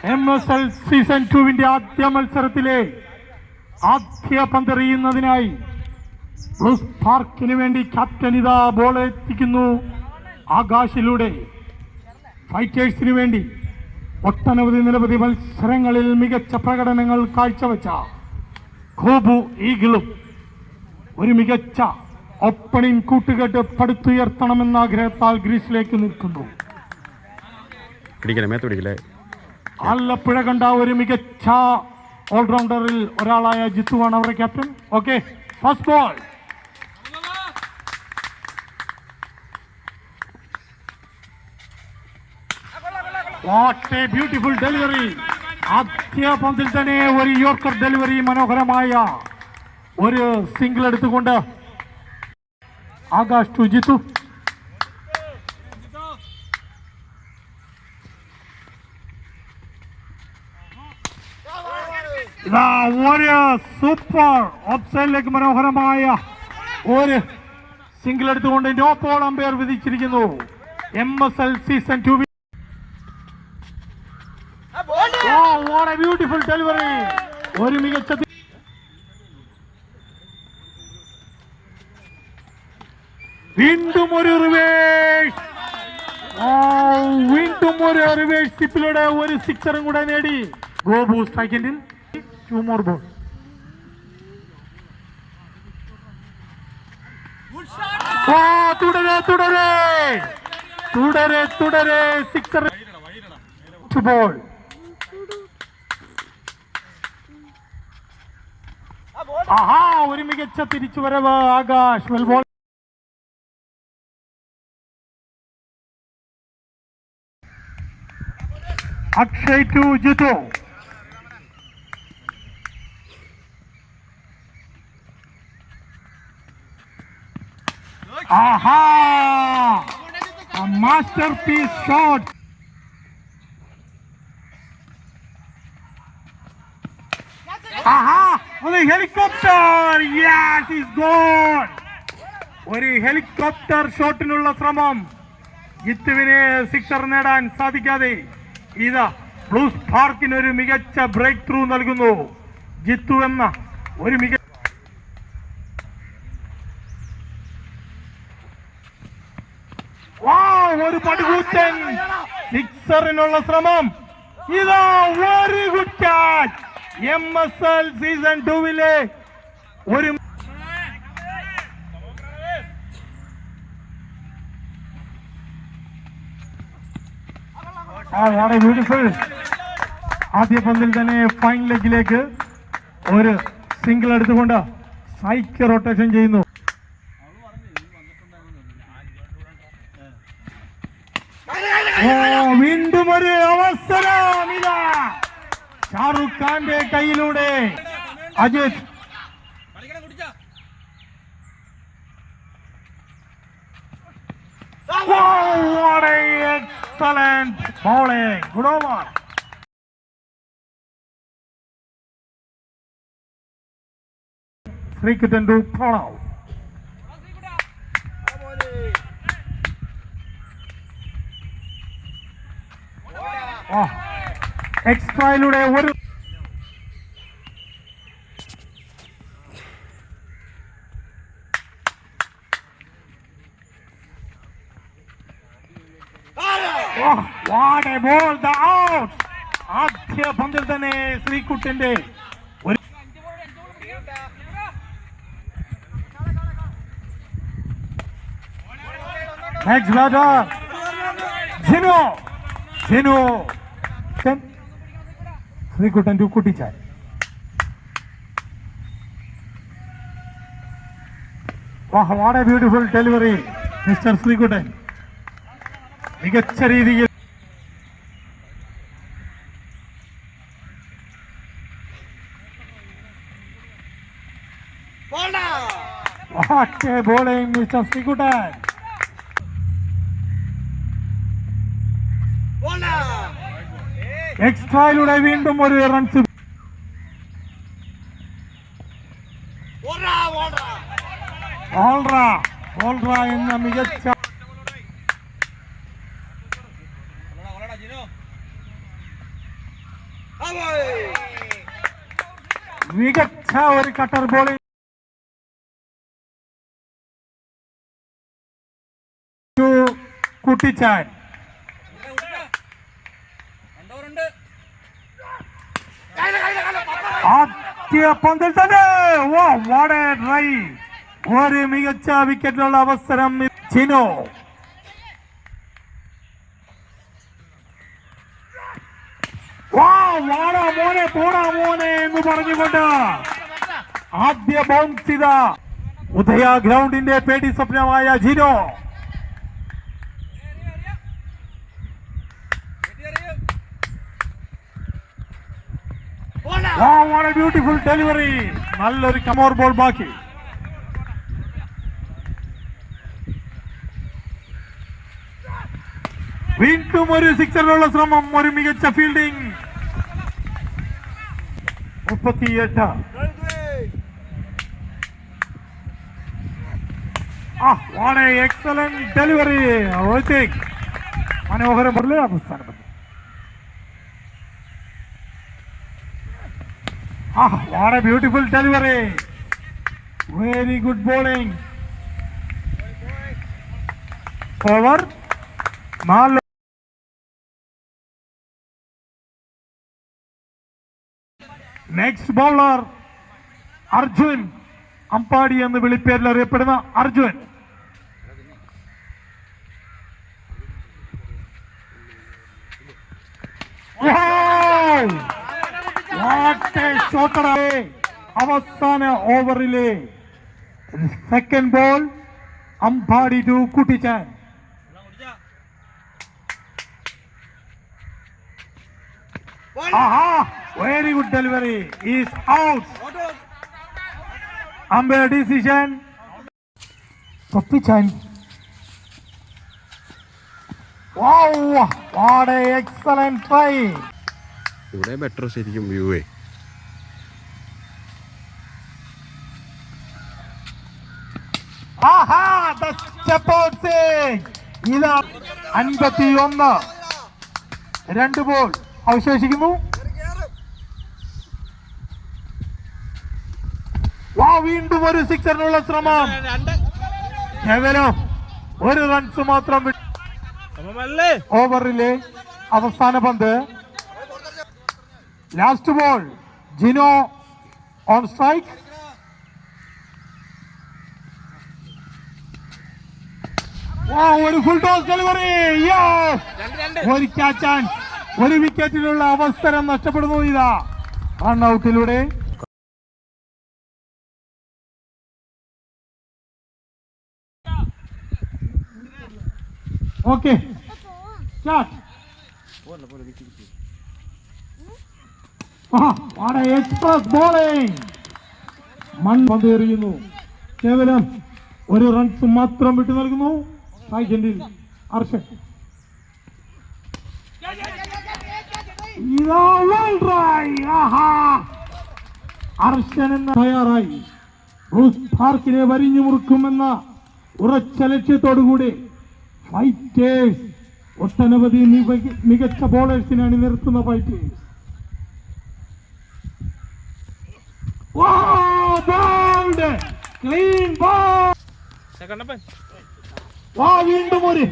MSL season 2 ആദ്യ മത്സരത്തിലെ ആദ്യ പന്തെറിയുന്നതിനായി ബ്ലൂസ് പാർക്കിന് വേണ്ടി ക്യാപ്റ്റൻ ഇതാ ബോൾ എത്തിക്കുന്നു. ആകാശിലൂടെ ഫൈറ്റേഴ്സിന് വേണ്ടി നിരവധി മത്സരങ്ങളിൽ മികച്ച പ്രകടനങ്ങൾ കാഴ്ചവെച്ച ഖോബു ഈഗിളും ഒരു മികച്ച ഓപ്പണിംഗ് കൂട്ടുകെട്ട് പടുത്തുയർത്തണമെന്ന ആഗ്രഹത്താൽ ഗ്രീസിലേക്ക് നിൽക്കുന്നു. ആലപ്പുഴ കണ്ട ഒരു മികച്ച ഓൾറൗണ്ടറിൽ ഒരാളായ ജിത്തുവാണ് അവരുടെ captain. Okay, first ball. What a beautiful delivery. ആദ്യ പന്തിൽ തന്നെ ഒരു യോർക്കർ ഡെലിവറി, മനോഹരമായ ഒരു സിംഗിൾ എടുത്തുകൊണ്ട് ആകാശ് ടു ജിത്തു. ഇതാ ഒരു സൂപ്പർ ഓപ്സൈഡിലേക്ക് മനോഹരമായ ഒരു സിംഗിൾ എടുത്തുകൊണ്ട് നോ ബോൾ അമ്പയർ വിധിച്ചിരിക്കുന്നു. MSL സീസൺ 2 ബ്യൂട്ടിഫുൾ ഡെലിവറി, ഒരു മികച്ച വീണ്ടും ഒരു റിവേഴ്സ്, ടിപ്പിലൂടെ ഒരു സിക്സറും കൂടെ നേടി ഗോപു സ്ട്രൈക്കിൽ. 2 more balls. തുടരെ സിക്സർ. 2 ball. ആഹാ, ഒരു മികച്ച തിരിച്ചുവരവ് Akash. Well bowl. Akshay to Jithu. ആഹാ, മാസ്റ്റർപീസ് ഷോട്ട്. ആഹാ, ഒരു ഹെലികോപ്റ്റർ. Yes, is goal. ഒരു ഹെലികോപ്റ്റർ ഷോട്ടിനുള്ള ശ്രമം. ജിത്തുവിന് സിക്സർ നേടാൻ സാധിക്കാതെ ഇതാ ബ്ലൂസ് പാർക്കിന് ഒരു മികച്ച ബ്രേക്ക് ത്രൂ നൽകുന്നു. ജിത്തു എന്ന ഒരു മികച്ച ഒരു പടുകൂറ്റൻ സിക്സറിനുള്ള ശ്രമം. ഇതാ very good catch. MSL season 2 ഒരു ബ്യൂട്ടിഫുൾ. ആദ്യ പന്തിൽ തന്നെ ഫൈൻ ലെഗിലേക്ക് ഒരു സിംഗിൾ എടുത്തുകൊണ്ട് സൈക്ക് റൊട്ടേഷൻ ചെയ്യുന്നു. വീണ്ടും ഒരു അവസരം. ഇതാ ഷാറുഖ് ഖാന്റെ കയ്യിലൂടെ Ajith. What an excellent bowling. Good over. Srikutan to Pranav. എക്സ്ട്രയിലൂടെ ഒരു ആദ്യ പന്തിൽ തന്നെ ശ്രീകുട്ടിന്റെ ഒരു next batter Jinu. Sreekuttan to Kuttichan. What a beautiful delivery mister Sreekuttan. മികച്ച രീതിയിൽ ബോളിംഗ് മിസ്റ്റർ ശ്രീകുട്ടൻ. എക്സ്ട്രയിലൂടെ വീണ്ടും ഒരു റൺസ്. ഓൾറ എന്ന മികച്ച മികച്ച ഒരു കട്ടർ ബോളിംഗ് കുട്ടിച്ചാൻ. ആദ്യ പന്തിൽ തന്നെ ഒരു മികച്ച വിക്കറ്റിനുള്ള അവസരം ചിനോ. വാടാ മോനെ പോടാ മോനെ എന്ന് പറഞ്ഞുകൊണ്ട് ആദ്യ ബൗൺസ് ചെയ്ത ഉദയ ഗ്രൗണ്ടിന്റെ പേടി സ്വപ്നമായ ജിനോ. Beautiful delivery. നല്ലൊരു കമോർ ബോൾ ബാക്കി. വീണ്ടും ഒരു സിക്സറിനുള്ള ശ്രമം. ഒരു മികച്ച ഫീൽഡിംഗ്. 38. Excellent delivery. മനോഹരം പോലെ അവസാനം. What a beautiful delivery. Very good bowling. Over. Next bowler Arjun. Ambadi എന്ന് വിളിപ്പേരിൽ അറിയപ്പെടുന്ന അർജുൻ. അവസാന ഓവറിലെ second ball Ambadi to Kuttichan. Very good delivery. Is out. Umpire decision. Kuttichan. What a excellent try. ഇവിടെ ബെറ്റർ ശരിക്കും വ്യൂവേ. ഇതാ 51. 2 ബോൾ അവശേഷിക്കുന്നു. വീണ്ടും ഒരു സിക്സറിനുള്ള ശ്രമം. കേവലം ഒരു റൺസ് മാത്രം. ഓവറിലെ അവസാന പന്ത്. Last ball. Jino on strike. ഒരു ഫുൾ ടോസ് ഡെലിവറി. ഒരു ക്യാച്ച്. ഒരു വിക്കറ്റിലുള്ള അവസരം നഷ്ടപ്പെടുന്നു. ഇതാ റൺഔട്ടിലൂടെ. Okay express bowling. മൺപന്ത് എറിയുന്നു. കേവലം ഒരു റൺസ് മാത്രം വിട്ടു നൽകുന്നു. സെക്കൻഡിൽ അർഷൻ. അർഷൻ എന്ന തയ്യാറായി ബ്രൂസ് പാർക്കിനെ വരിഞ്ഞു മുറുക്കുമെന്ന ഉറച്ച ലക്ഷ്യത്തോടുകൂടി ഫൈറ്റേഴ്സ് ഒട്ടനവധി മികച്ച ബോളേഴ്സിനാണ് നിർത്തുന്ന ഫൈറ്റേഴ്സ്. Clean ball. വീണ്ടും ഒരു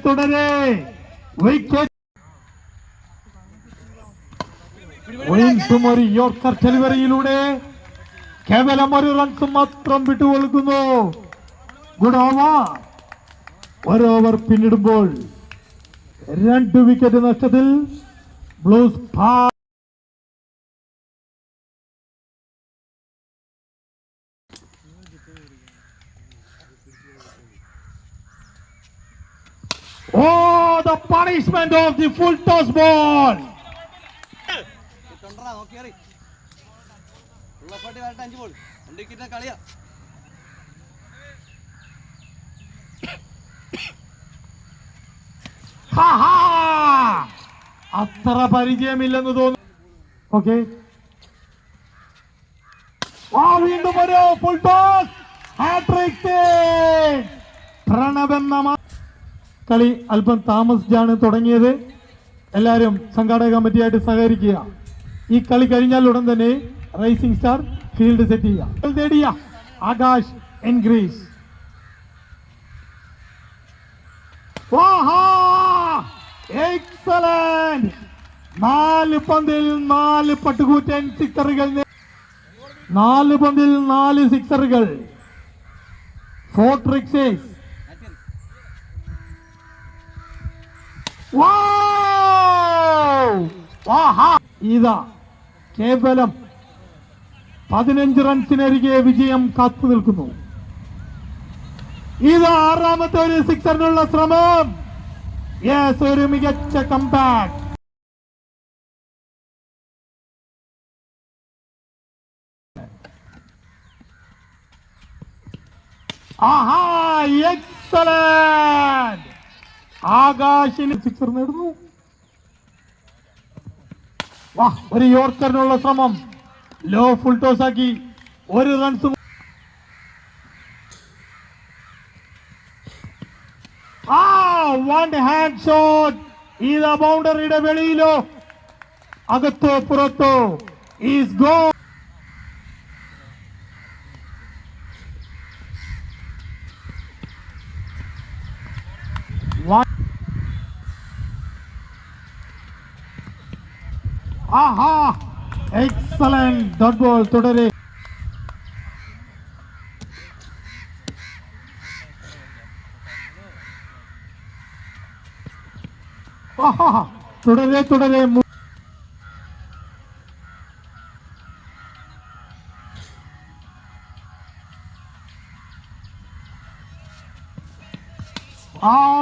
തുടരെ വിക്കറ്റ്. വീണ്ടും ഒരു യോർക്കർ ഡെലിവറിയിലൂടെ കേവലം ഒരു റൺസ് മാത്രം വിട്ടുകൊടുക്കുന്നു. Good over. ഒരു ഓവർ പിന്നിടുമ്പോൾ 2 വിക്കറ്റ് നഷ്ടത്തിൽ blues the punishment of the full toss ball. അത്ര പരിചയമില്ലെന്ന് തോന്നുന്നു. ഓക്കെ, വീണ്ടും ഒരു ഫുൾ ടോസ്. ഹാട്രിക്. പ്രണവെന്ന കളി അല്പം താമസിച്ചാണ് തുടങ്ങിയത്. എല്ലാവരും സംഘാടക കമ്മിറ്റിയായിട്ട് സഹകരിക്കുക. ഈ കളി കഴിഞ്ഞാൽ ഉടൻ തന്നെ റൈസിംഗ് സ്റ്റാർ ഫീൽഡ് സെറ്റ് ചെയ്യുക. നേടിയ ആകാശ് എൻഗ്രീസ്. എക്സലന്റ്! 4 പന്തിൽ 4 പട്ടുകൂറ്റൻ സിക്സറുകൾ. 4 പന്തിൽ 4 സിക്സറുകൾ. 4 ട്രിക്സേഴ്സ്. ഇതാ കേവലം 15 റൺസിനരികെ വിജയം കാത്തു നിൽക്കുന്നു. ഇത് 6ാമത്തെ ഒരു സിക്സറിനുള്ള ശ്രമം. യെസ്, ഒരു മികച്ച കംബാക്ക്. ആഹാ, എക്സലന്റ്! ആകാശിന് സിക്സർ നേടുന്നു. വാ, ഒരു യോർക്കറിനുള്ള ശ്രമം. ലോ ഫുൾ ടോസ് ആക്കി 1 റൺസ്. One hand shot. ഇത് ബൗണ്ടറിയുടെ വെളിയിലോ അകത്തോ പുറത്തോ is go. Aaha, excellent dot ball. തുടരെ തുടരെ തുടരെ.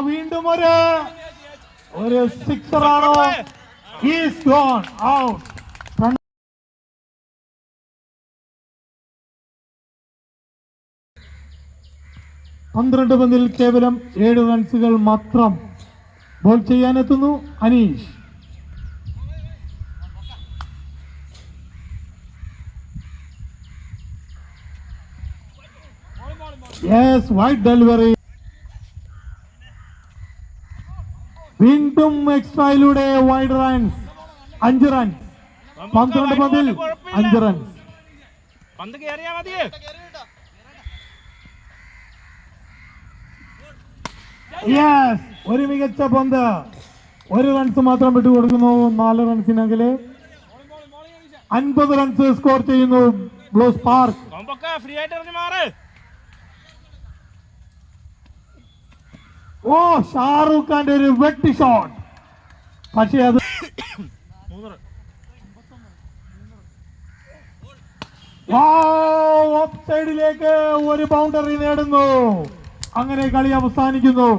വീണ്ടും ഒരു സിക്സറാണോ? Is gone out. 12 പന്തിൽ കേവലം 7 റൺസുകൾ മാത്രം. ബോൾ ചെയ്യാനെത്തുന്നു അനീഷ്. Yes, wide delivery. വീണ്ടും എക്സ്ട്രയിലൂടെ വൈഡ് റൺസ്. 5 റൺസ്. 12 പന്തിൽ 5 റൺസ്. യെസ്, ഒരു മികച്ച പന്ത്. 1 റൺസ് മാത്രം വിട്ടുകൊടുക്കുന്നു. 4 റൺസിനകലെ 50 റൺസ് സ്കോർ ചെയ്യുന്നു ബ്ലൂ സ്പാർക്ക്. ഓ, ഷാറൂഖ് ഖാന്റെ ഒരു വെട്ടി ഷോട്ട്. പക്ഷേ അത് ഓഫ് സൈഡിലേക്ക് ഒരു ബൗണ്ടറി നേടുന്നു. അങ്ങനെ കളി അവസാനിക്കുന്നു.